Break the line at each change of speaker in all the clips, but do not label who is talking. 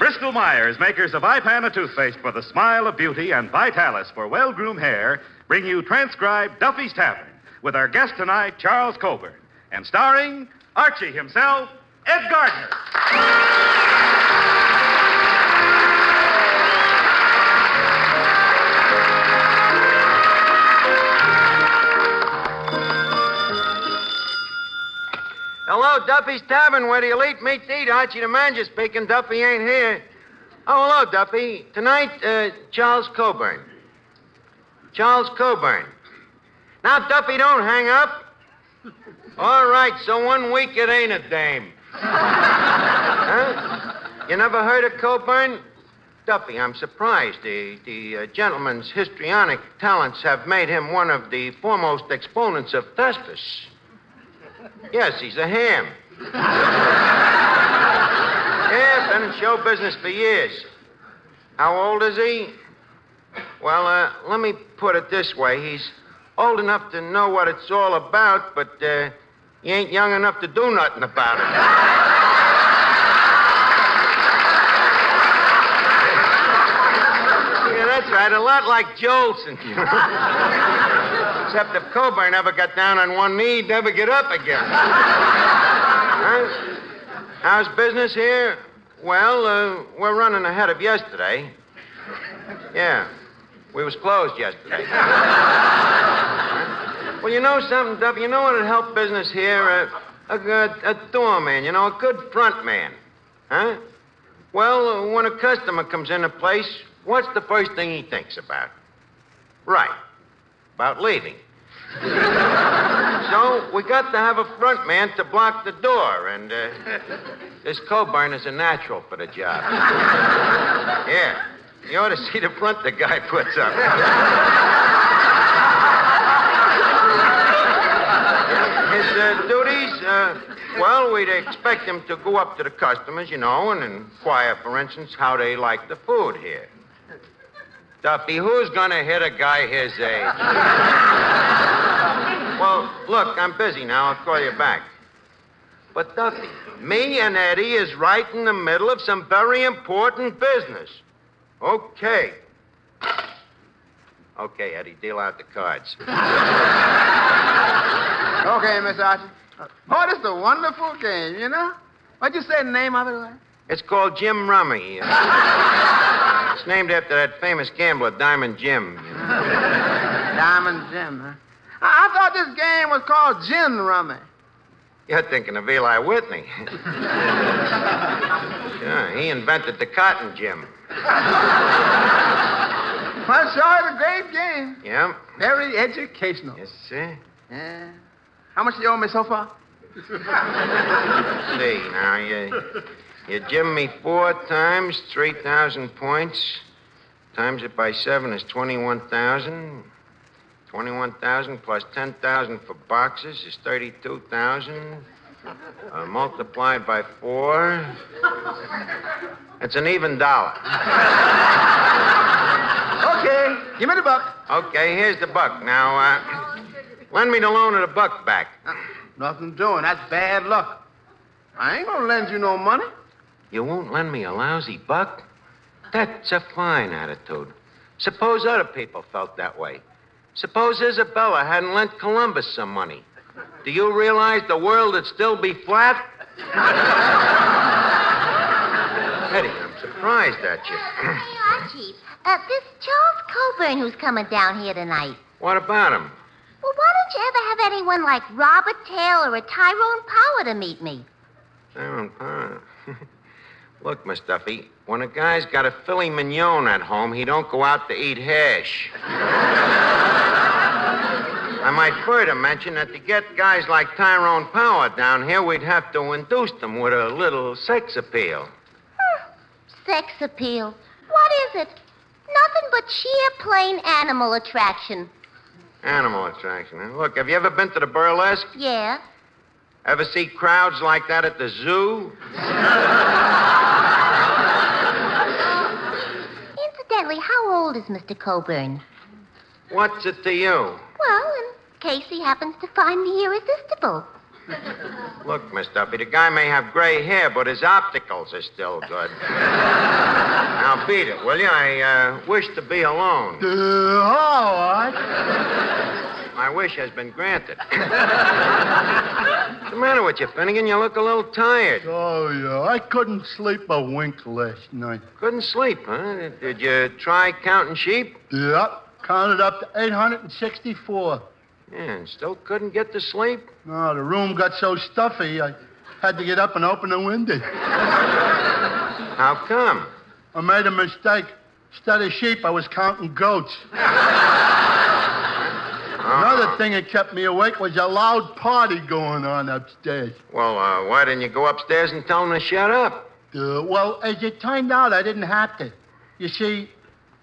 Bristol Myers, makers of Ipana toothpaste for the smile of beauty and Vitalis for well-groomed hair, bring you transcribed Duffy's Tavern with our guest tonight, Charles Coburn, and starring Archie himself, Ed Gardner.
Hello, Duffy's Tavern, where do you eat meat to eat? Archie the manager speaking. Duffy ain't here. Oh, hello, Duffy. Tonight, Charles Coburn. Charles Coburn. Now, Duffy, don't hang up. All right, so 1 week it ain't a dame. Huh? You never heard of Coburn? Duffy, I'm surprised. The gentleman's histrionic talents have made him one of the foremost exponents of Thespis. Yes, he's a ham. Yeah, been in show business for years. How old is he? Well, let me put it this way. He's old enough to know what it's all about, but he ain't young enough to do nothing about it. Yeah, that's right. A lot like Jolson. Except if Coburn ever got down on one knee, he'd never get up again. Huh? How's business here? Well, we're running ahead of yesterday. Yeah, we was closed yesterday. Well, you know something, Duffy? You know what'd help business here? A doorman, you know, a good front man. Huh? Well, when a customer comes in a place, what's the first thing he thinks about? Right. About leaving. So we got to have a front man to block the door, and this Coburn is a natural for the job. Yeah, you ought to see the front the guy puts up. His duties, well, we'd expect him to go up to the customers, you know, and inquire, for instance, how they like the food here. Duffy, who's gonna hit a guy his age? Well, look, I'm busy now. I'll call you back. But, Duffy, me and Eddie is right in the middle of some very important business. Okay. Okay, Eddie, deal out the cards.
Okay, Miss Archie. Oh, this is a wonderful game, you know? What'd you say the name of it?
It's called Jim Rummy. It's named after that famous gambler, Diamond Jim. You know?
Diamond Jim, huh? I thought this game was called Gin Rummy.
You're thinking of Eli Whitney. Sure, he invented the cotton gin.
Well, sure, it's a great game.
Yeah?
Very educational.
Yes, sir.
Yeah. How much do you owe me so far?
See, now, you gym me 4 times, 3,000 points. Times it by 7 is 21,000. 21,000 plus 10,000 for boxes is 32,000. Multiplied by 4. It's an even dollar.
Okay, give me the buck.
Okay, here's the buck. Now, lend me the loan of the buck back.
Nothing doing. That's bad luck. I ain't gonna lend you no money.
You won't lend me a lousy buck? That's a fine attitude. Suppose other people felt that way. Suppose Isabella hadn't lent Columbus some money. Do you realize the world would still be flat? Eddie, I'm surprised at you.
Hey, Archie, this Charles Coburn who's coming down here tonight.
What about him?
Well, why don't you ever have anyone like Robert Taylor or Tyrone Power to meet me?
Tyrone Power? Look, Miss Duffy, when a guy's got a filet mignon at home, he don't go out to eat hash. I might further mention that to get guys like Tyrone Power down here, we'd have to induce them with a little sex appeal.
Sex appeal? What is it? Nothing but sheer plain animal attraction.
Animal attraction, huh? Look, have you ever been to the burlesque?
Yeah.
Ever see crowds like that at the zoo?
Incidentally, how old is Mr. Coburn?
What's it to you?
Well, in case he happens to find me irresistible.
Look, Miss Duffy, the guy may have gray hair, but his opticals are still good. Now, beat it, will you? I wish to be alone.
All right.
My wish has been granted. What's the matter with you, Finnegan? You look a little tired.
Oh, yeah. I couldn't sleep a wink last night.
Couldn't sleep, huh? Did you try counting sheep?
Yep. Counted up to 864.
Yeah, and still couldn't get to sleep?
No, the room got so stuffy, I had to get up and open the window.
How come?
I made a mistake. Instead of sheep, I was counting goats. Another thing that kept me awake was a loud party going on upstairs.
Well, why didn't you go upstairs and tell them to shut up?
Well, as it turned out, I didn't have to. You see,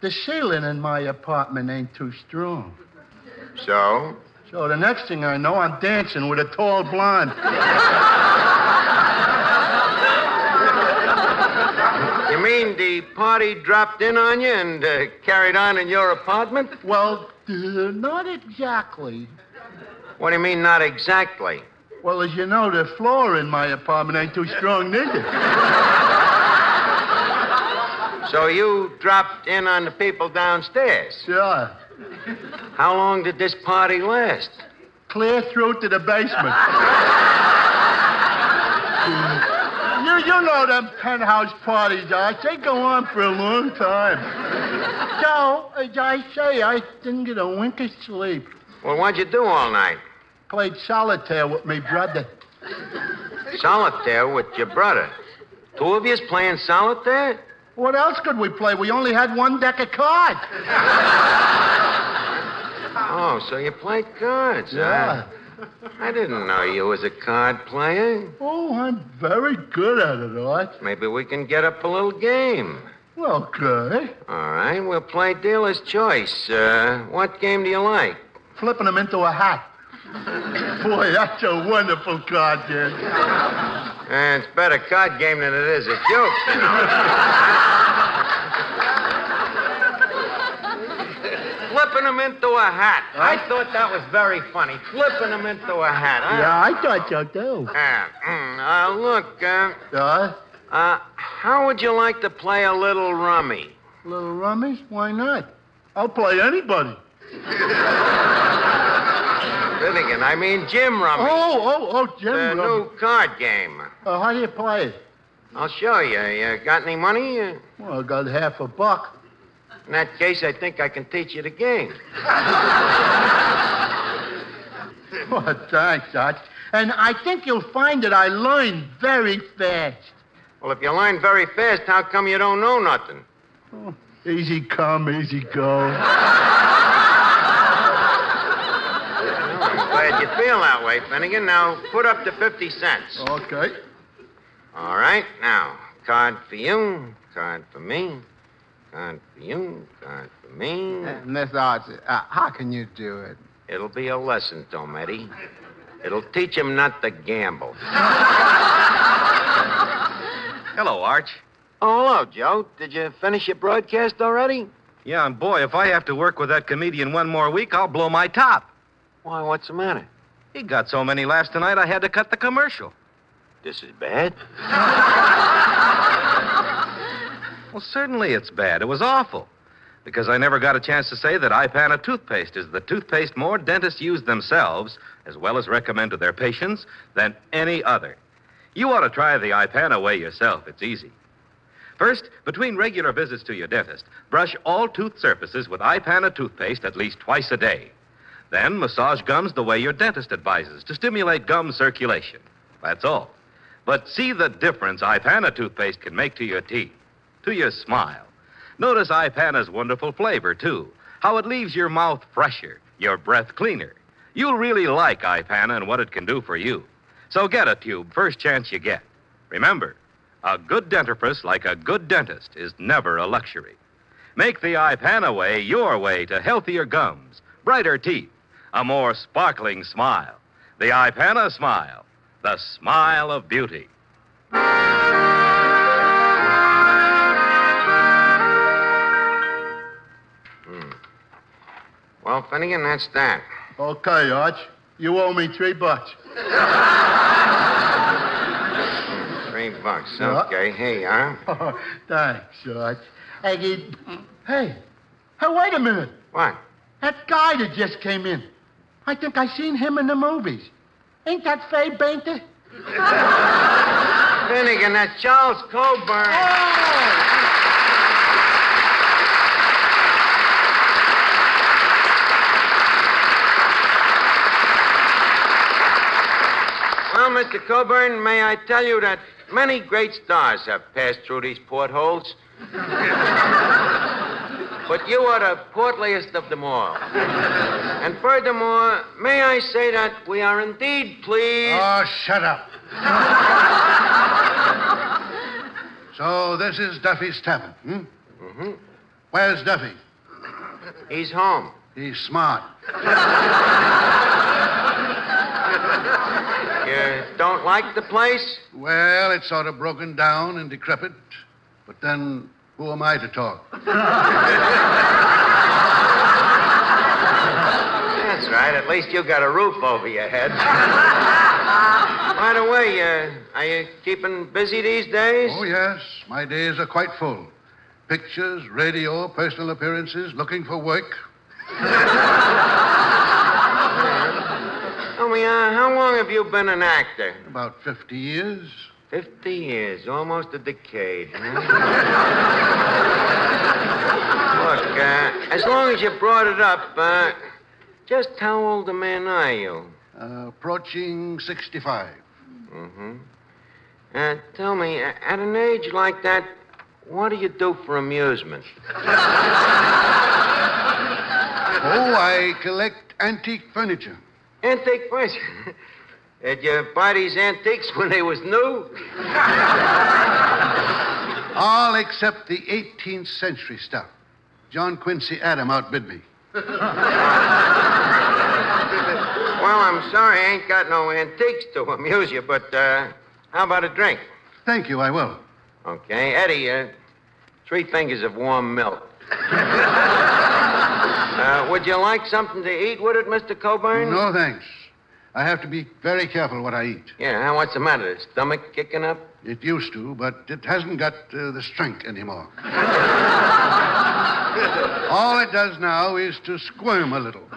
the ceiling in my apartment ain't too strong.
So?
So the next thing I know, I'm dancing with a tall blonde.
You mean the party dropped in on you and carried on in your apartment?
Well, not exactly.
What do you mean, not exactly?
Well, as you know, the floor in my apartment ain't too strong neither.
So you dropped in on the people downstairs?
Sure.
How long did this party last?
Clear through to the basement. You know them penthouse parties, Arch. They go on for a long time. So, as I say, I didn't get a wink of sleep.
Well, what'd you do all night?
Played solitaire with me brother.
Solitaire with your brother? Two of yous playing solitaire?
What else could we play? We only had one deck of cards.
Oh, so you played cards,
Yeah.
huh? I didn't know you was a card player.
Oh, I'm very good at it, Arch.
Maybe we can get up a little game.
Okay.
All right, we'll play dealer's choice. What game do you like?
Flipping them into a hat. Boy, that's a wonderful card game.
It's a better card game than it is a joke, you know. Flipping them into a hat. I thought that was very funny. Flipping them into a hat. Huh?
Yeah, I thought so, too.
Look, how would you like to play a little rummy?
Little rummies? Why not? I'll play anybody.
Finnegan, I mean Jim Rummy.
Oh, Jim
The
Rummy.
new card game.
How do you play it?
I'll show you. You got any money?
Well, I got $50.
In that case, I think I can teach you the game.
Well, thanks, Arch. And I think you'll find that I learn very fast.
Well, if you learn very fast, how come you don't know nothing?
Oh, easy come, easy go.
I'm glad you feel that way, Finnegan. Now, put up to 50 cents.
Okay.
All right. Now, card for you, card for me, card for you, card for me.
Miss Archie, how can you do it?
It'll be a lesson, Tometti. It'll teach him not to gamble.
Hello, Arch.
Oh, hello, Joe. Did you finish your broadcast already?
Yeah, and boy, if I have to work with that comedian one more week, I'll blow my top.
Why, what's the matter?
He got so many laughs tonight, I had to cut the commercial.
This is bad.
Well, certainly it's bad. It was awful. Because I never got a chance to say that Ipana toothpaste is the toothpaste more dentists use themselves, as well as recommend to their patients, than any other. You ought to try the Ipana way yourself. It's easy. First, between regular visits to your dentist, brush all tooth surfaces with Ipana toothpaste at least twice a day. Then massage gums the way your dentist advises to stimulate gum circulation. That's all. But see the difference Ipana toothpaste can make to your teeth, to your smile. Notice Ipana's wonderful flavor, too. How it leaves your mouth fresher, your breath cleaner. You'll really like Ipana and what it can do for you. So get a tube first chance you get. Remember, a good dentifrice like a good dentist is never a luxury. Make the Ipana way your way to healthier gums, brighter teeth, a more sparkling smile. The Ipana smile, the smile of beauty.
Well, Finnegan, that's that.
Okay, Arch. You owe me $3.
$3. Okay, here you are.
Oh, thanks, George. Hey, wait a minute.
What?
That guy that just came in. I think I seen him in the movies. Ain't that Faye Bainter?
Finnegan, that's Charles Coburn. Well, Mr. Coburn, may I tell you that many great stars have passed through these portholes. But you are the portliest of them all. And furthermore, may I say that we are indeed pleased...
Oh, shut up. So this is Duffy's Tavern,
Mm-hmm.
Where's Duffy?
He's home.
He's smart.
You don't like the place?
Well, it's sort of broken down and decrepit. But then, who am I to talk?
That's right. At least you got a roof over your head. By the way, are you keeping busy these days?
Oh, yes. My days are quite full. Pictures, radio, personal appearances, looking for work.
Tell me, how long have you been an actor?
About 50 years.
50 years, almost a decade. Huh? Look, as long as you brought it up, just how old a man are you?
Approaching 65.
Mm-hmm. Tell me, at an age like that, what do you do for amusement?
Oh, I collect antique furniture.
Antique furniture? Did you buy these antiques when they was new?
All except the 18th century stuff. John Quincy Adams outbid me.
Well, I'm sorry I ain't got no antiques to amuse you, but how about a drink?
Thank you, I will.
Okay. Eddie, 3 fingers of warm milk. Would you like something to eat with it, Mr. Coburn?
No, thanks. I have to be very careful what I eat.
Yeah, what's the matter? The stomach kicking up?
It used to, but it hasn't got the strength anymore. All it does now is to squirm a little.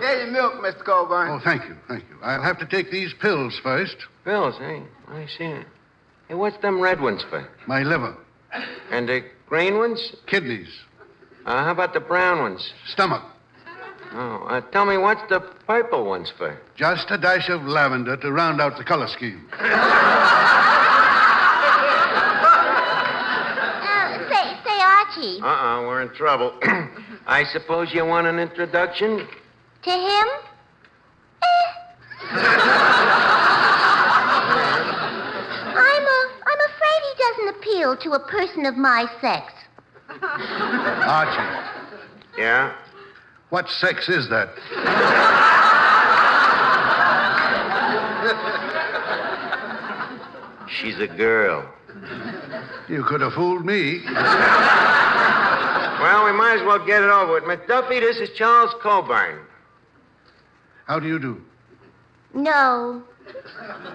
Here's your milk, Mr. Coburn.
Oh, thank you, thank you. I'll have to take these pills first.
Pills, eh? I see. Hey, what's them red ones for?
My liver.
And the green ones?
Kidneys.
How about the brown ones?
Stomach.
Oh, tell me, what's the purple ones for?
Just a dash of lavender to round out the color scheme.
Say, Archie.
We're in trouble. I suppose you want an introduction?
To him? I'm afraid he doesn't appeal to a person of my sex.
Archie,
Yeah?
what sex is that?
She's a girl.
You could have fooled me.
Well, we might as well get it over with. Miss Duffy, this is Charles Coburn.
How do you do?
No.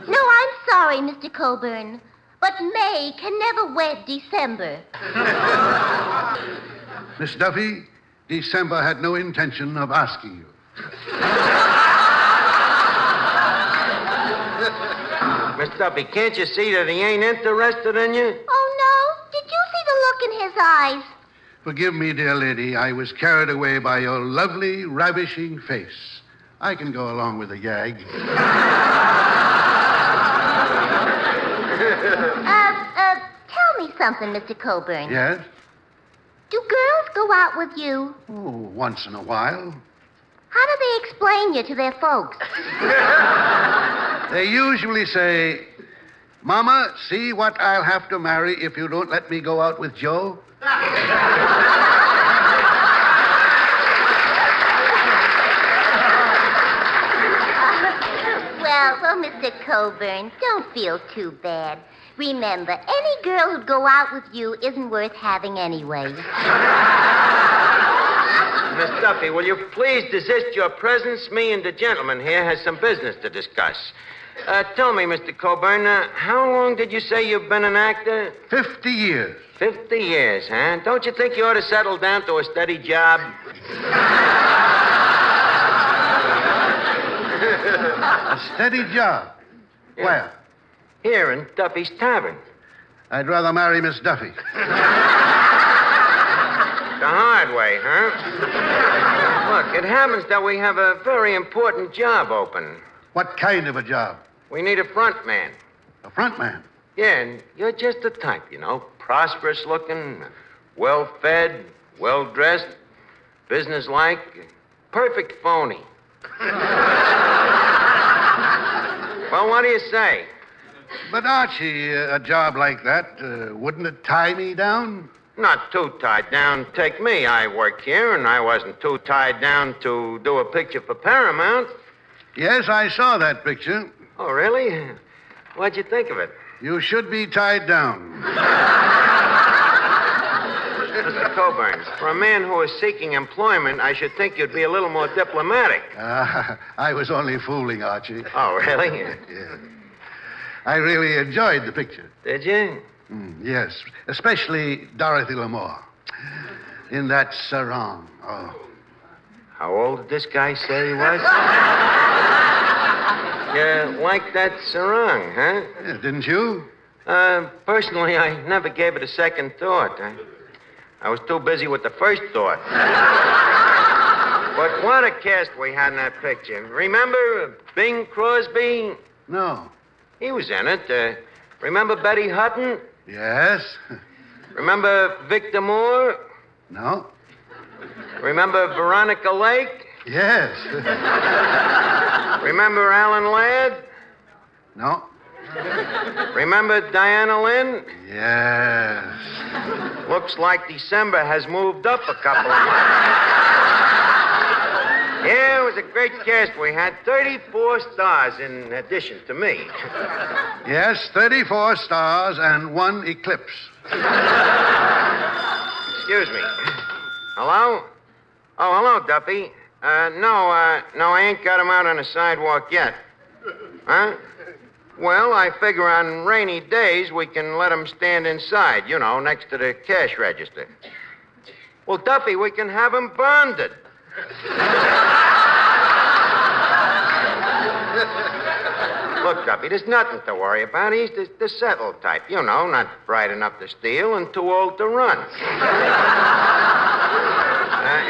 No, I'm sorry, Mr. Coburn. But May can never wed December.
Miss Duffy, December had no intention of asking you.
Miss Duffy, can't you see that he ain't interested in you?
Oh, no? Did you see the look in his eyes?
Forgive me, dear lady. I was carried away by your lovely, ravishing face. I can go along with a gag.
Tell me something, Mr. Coburn.
Yes?
Do girls go out with you?
Oh, once in a while.
How do they explain you to their folks?
They usually say, Mama, see what I'll have to marry if you don't let me go out with Joe?
Well, Mr. Coburn, don't feel too bad. Remember, any girl who'd go out with you isn't worth having anyway.
Duffy, will you please desist your presence? Me and the gentleman here has some business to discuss. Tell me, Mr. Coburn, how long did you say you've been an actor?
50 years.
50 years, huh? Don't you think you ought to settle down to a steady job?
A steady job.
Yeah.
Where?
Here in Duffy's Tavern.
I'd rather marry Miss Duffy.
The hard way, huh? Look, it happens that we have a very important job open.
What kind of a job?
We need a front man.
A front man.
Yeah, and you're just the type, you know, prosperous looking, well fed, well dressed, businesslike, perfect phony. Well, what do you say?
But, Archie, a job like that, wouldn't it tie me down?
Not too tied down. Take me. I work here, and I wasn't too tied down to do a picture for Paramount.
Yes, I saw that picture.
Oh, really? What'd you think of it?
You should be tied down.
Mr. Coburn, for a man who is seeking employment, I should think you'd be a little more diplomatic.
I was only fooling, Archie.
Oh, really?
Yeah. I really enjoyed the picture.
Did you?
Yes, especially Dorothy L'Amour. In that sarong. Oh.
How old did this guy say he was? You like that sarong, huh?
Yeah, didn't you?
Personally, I never gave it a second thought. I was too busy with the first thought. But what a cast we had in that picture. Remember Bing Crosby?
No.
He was in it. Remember Betty Hutton?
Yes.
Remember Victor Moore?
No.
Remember Veronica Lake?
Yes.
Remember Alan Ladd?
No.
Remember Diana Lynn?
Yes.
Looks like December has moved up a couple of months. Yeah, it was a great cast. We had 34 stars in addition to me.
Yes, 34 stars and 1 eclipse.
Excuse me. Hello? Oh, hello, Duffy. No, I ain't got him out on the sidewalk yet. Huh? Well, I figure on rainy days we can let him stand inside, you know, next to the cash register. Well, Duffy, we can have him bonded. Look, Duffy, there's nothing to worry about. He's the settled type, you know, not bright enough to steal and too old to run.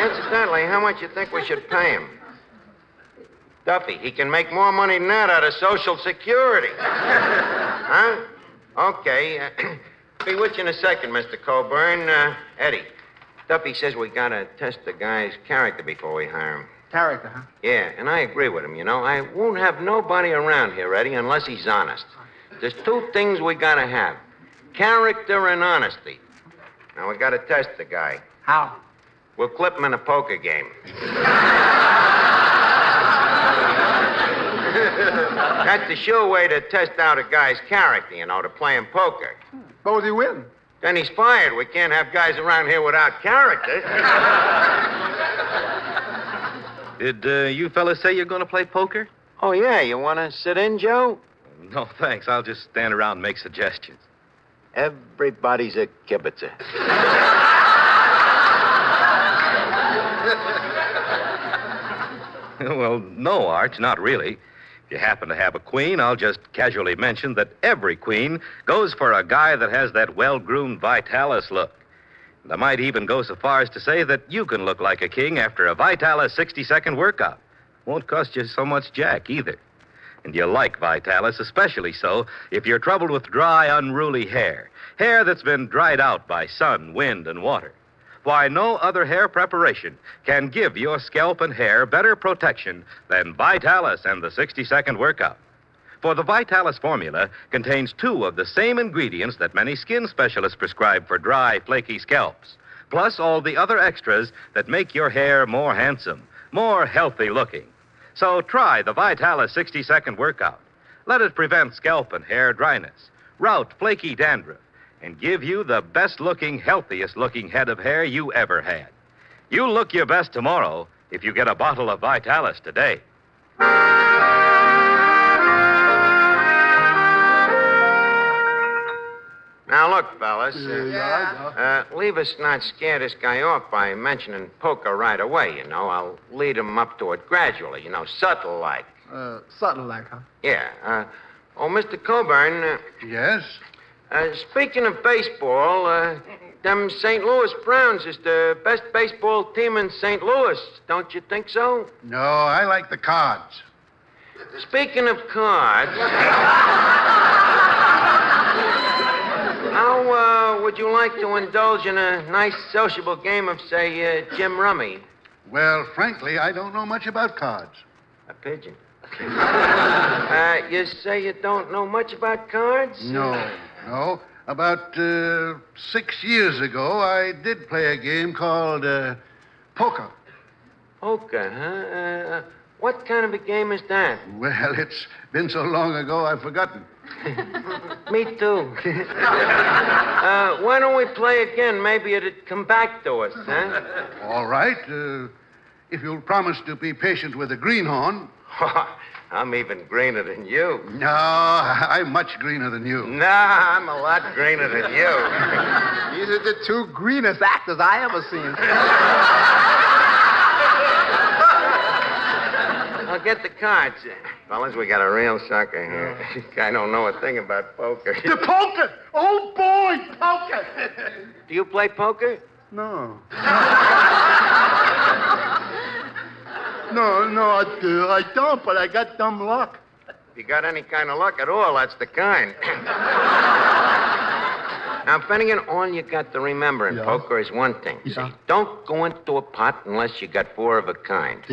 Incidentally, how much you think we should pay him? Duffy, he can make more money than that out of Social Security. Huh? Okay. Be with you in a second, Mr. Coburn. Eddie, Duffy says we gotta test the guy's character before we hire him.
Character, huh?
Yeah, and I agree with him, you know. I won't have nobody around here, Eddie, unless he's honest. There's 2 things we gotta have. Character and honesty. Now, we gotta test the guy.
How?
We'll clip him in a poker game. That's the sure way to test out a guy's character, you know, to play him poker.
Suppose he wins.
Then he's fired. We can't have guys around here without character.
Did you fellas say you're going to play poker?
Oh, yeah. You want to sit in, Joe?
No, thanks. I'll just stand around and make suggestions.
Everybody's a kibitzer.
Well, no, Arch, not really. If you happen to have a queen, I'll just casually mention that every queen goes for a guy that has that well-groomed Vitalis look. And I might even go so far as to say that you can look like a king after a Vitalis 60-second workout. Won't cost you so much jack, either. And you'll like Vitalis, especially so if you're troubled with dry, unruly hair. Hair that's been dried out by sun, wind, and water. Why, no other hair preparation can give your scalp and hair better protection than Vitalis and the 60-second workout. For the Vitalis formula contains 2 of the same ingredients that many skin specialists prescribe for dry, flaky scalps, plus all the other extras that make your hair more handsome, more healthy looking. So try the Vitalis 60-second workout. Let it prevent scalp and hair dryness, rout flaky dandruff, and give you the best-looking, healthiest-looking head of hair you ever had. You'll look your best tomorrow if you get a bottle of Vitalis today.
Now, look, fellas. Leave us not scare this guy off by mentioning poker right away, you know. I'll lead him up to it gradually, subtle like.
Something like, huh?
Yeah. Mr. Coburn.
Yes?
Speaking of baseball, them St. Louis Browns is the best baseball team in St. Louis. Don't you think so?
No, I like the cards.
Speaking of cards, how would you like to indulge in a nice sociable game of, say, Jim Rummy?
Well, frankly, I don't know much about cards.
A pigeon. You say you don't know much about cards?
No. About 6 years ago, I did play a game called poker.
Poker, huh? What kind of a game is that?
Well, it's been so long ago, I've forgotten.
Me too. Why don't we play again? Maybe it'd come back to us, huh?
All right. If you'll promise to be patient with the greenhorn.
I'm even greener than you.
No, I'm much greener than you.
Nah, I'm a lot greener than you.
These are the two greenest actors I ever seen.
I'll get the cards. Fellas, we got a real sucker here. This guy don't know a thing about poker.
The poker! Oh, boy, poker!
Do you play poker?
No.
No, I don't, but I got dumb luck.
If you got any kind of luck at all, that's the kind. Now, Finnegan, all you got to remember in poker is one thing.
Yeah.
See, don't go into a pot unless you got four of a kind.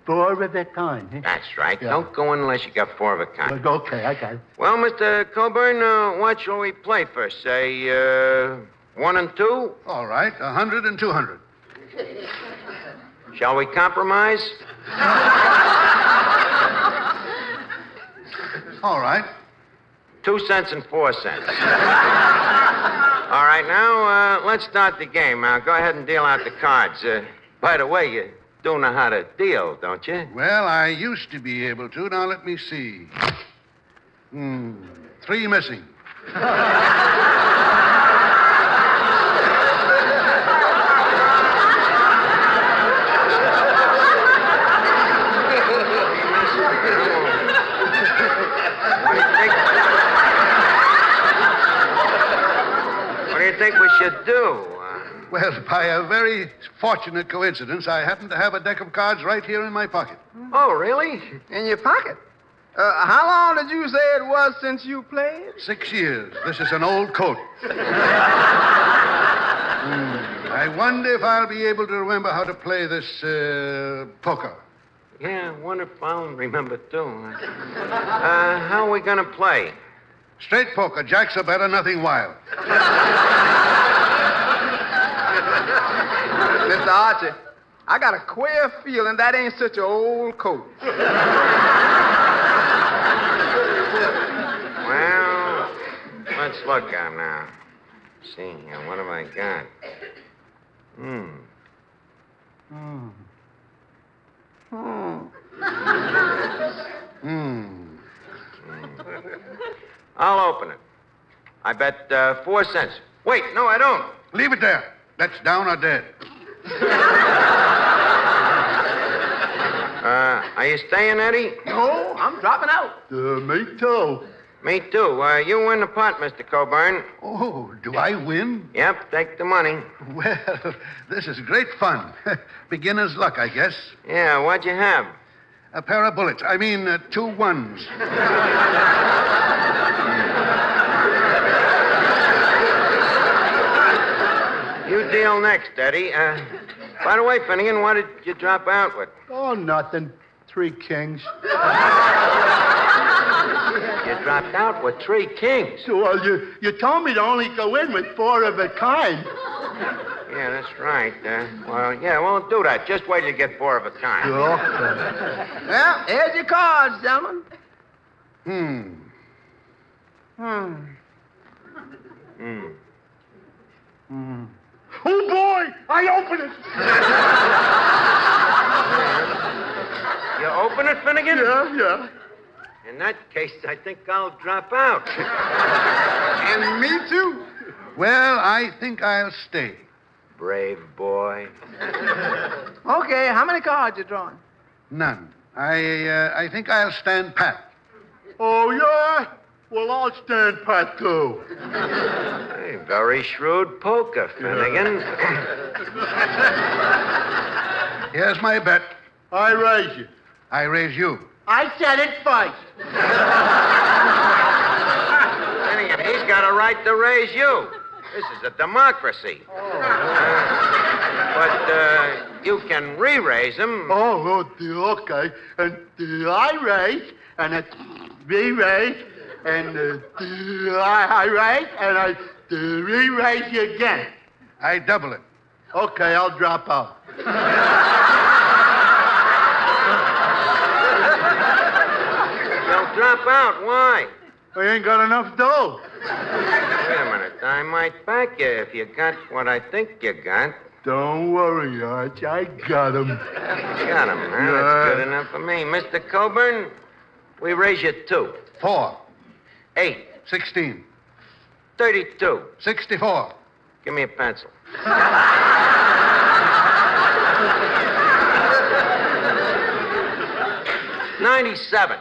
Four of a kind, huh?
That's right.
Yeah.
Don't go in unless you got four of a kind.
Okay, I got it.
Well, Mr. Coburn, what shall we play first? Say, 1 and 2?
All right, 100 and 200.
Shall we compromise?
All right.
2 cents and 4 cents. All right, now, let's start the game. Now, go ahead and deal out the cards. By the way, you do know how to deal, don't you?
Well, I used to be able to. Now, let me see. 3 missing.
What do you think we should do?
Well, by a very fortunate coincidence, I happen to have a deck of cards right here in my pocket.
Oh, really?
In your pocket? How long did you say it was since you played?
6 years. This is an old coat. I wonder if I'll be able to remember how to play this poker.
Yeah, I wonder if I'll remember, too. How are we going to play?
Straight poker. Jacks are better, nothing wild.
Mr. Archie, I got a queer feeling that ain't such an old coat.
Well, let's look at now. See here, what have I got? I'll open it. I bet 4 cents. Wait, no, I don't.
Leave it there. That's down or dead.
Are you staying, Eddie?
No, I'm dropping out.
Me too.
Me too. You win the pot, Mr. Coburn.
Oh, do I win?
Yep, take the money.
Well, this is great fun. Beginner's luck, I guess.
Yeah, what'd you have?
A pair of bullets. I mean, 2 ones.
You deal next, Eddie. By the way, Finnegan, what did you drop out with?
Oh, nothing. 3 kings.
You dropped out with 3 kings.
Well, you told me to only go in with 4 of a kind.
Yeah, that's right. Well, yeah, won't do that. Just wait till you get 4 of a kind.
Well, here's your cards, gentlemen.
Oh, boy! I open it!
open it, Finnegan?
Yeah.
In that case, I think I'll drop out.
And me too.
Well, I think I'll stay.
Brave boy.
Okay, how many cards you drawing?
None. I think I'll stand pat.
Oh, yeah? Well, I'll stand pat, too.
Hey, very shrewd poker, Finnegan.
Here's my bet.
I raise you.
I raise you.
I said it first.
Finnegan, he's got a right to raise you. This is a democracy. But you can re-raise him.
Oh, okay. And I raise, and I re-raise, and I raise, and I re-raise you again.
I double it.
Okay, I'll drop out.
Don't drop out. Why?
I ain't got enough dough.
Wait a minute. I might back you if you got what I think you got.
Don't worry, Arch. I got him.
Got him, huh? That's good enough for me. Mr. Coburn, we raise you 2.
4.
8.
16.
32.
64.
Give me a pencil. $97.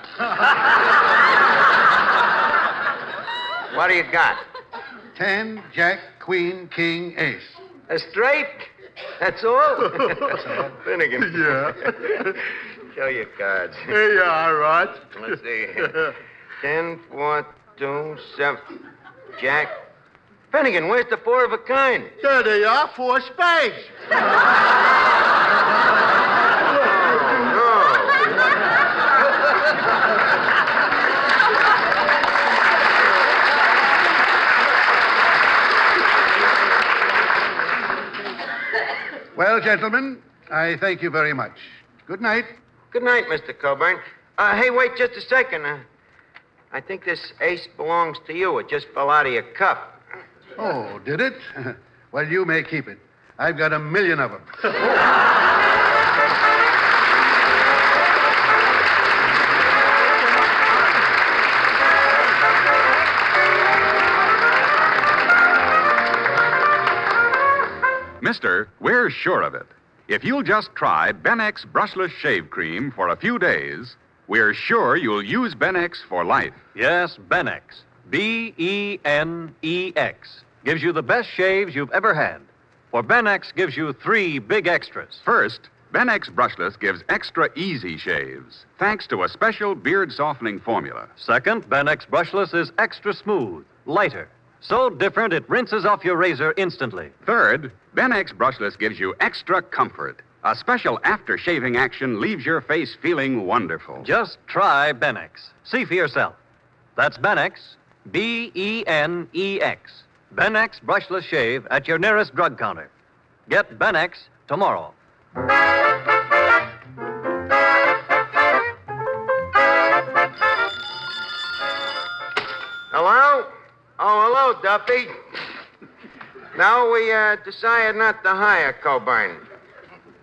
What do you got?
10, Jack, Queen, King, Ace.
A straight? That's all? Finnegan.
Yeah.
Show your cards.
Here you are, Arch.
Let's see. 10, 4, 2, 7. Jack. Finnegan, where's the 4 of a kind?
There they are, 4 spades.
Well, gentlemen, I thank you very much. Good night.
Good night, Mr. Coburn. Hey, wait just a second. I think this ace belongs to you. It just fell out of your cup.
Oh, did it? Well, you may keep it. I've got 1 million of them.
Mister, we're sure of it. If you'll just try Benex Brushless Shave Cream for a few days, we're sure you'll use Benex for life.
Yes, Benex. B-E-N-E-X. Gives you the best shaves you've ever had. For Benex gives you 3 big extras.
First, Benex Brushless gives extra easy shaves, thanks to a special beard-softening formula.
Second, Benex Brushless is extra smooth, lighter. So different it rinses off your razor instantly.
Third, Benex Brushless gives you extra comfort. A special after-shaving action leaves your face feeling wonderful.
Just try Benex. See for yourself. That's Benex, B-E-N-E-X. Benex Brushless Shave at your nearest drug counter. Get Benex tomorrow.
Hello? Oh, hello, Duffy. No, we decided not to hire Coburn.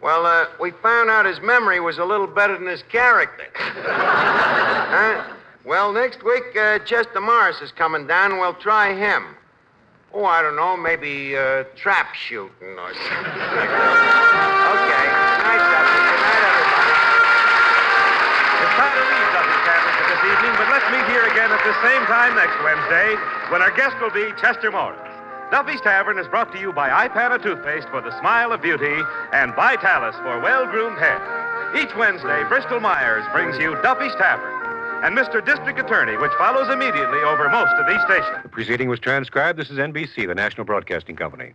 Well, we found out his memory was a little better than his character. Huh? Well, next week, Chester Morris is coming down, and we'll try him. Oh, I don't know, maybe trap shooting or something. Okay. Good night, Duffy. Good night, everybody.
It's time to leave Duffy's Tavern for this evening, but let's meet here again at the same time next Wednesday when our guest will be Chester Morris. Duffy's Tavern is brought to you by Ipana Toothpaste for the smile of beauty and Vitalis for well-groomed hair. Each Wednesday, Bristol Myers brings you Duffy's Tavern and Mr. District Attorney, which follows immediately over most of these stations.
The proceeding was transcribed. This is NBC, the National Broadcasting Company.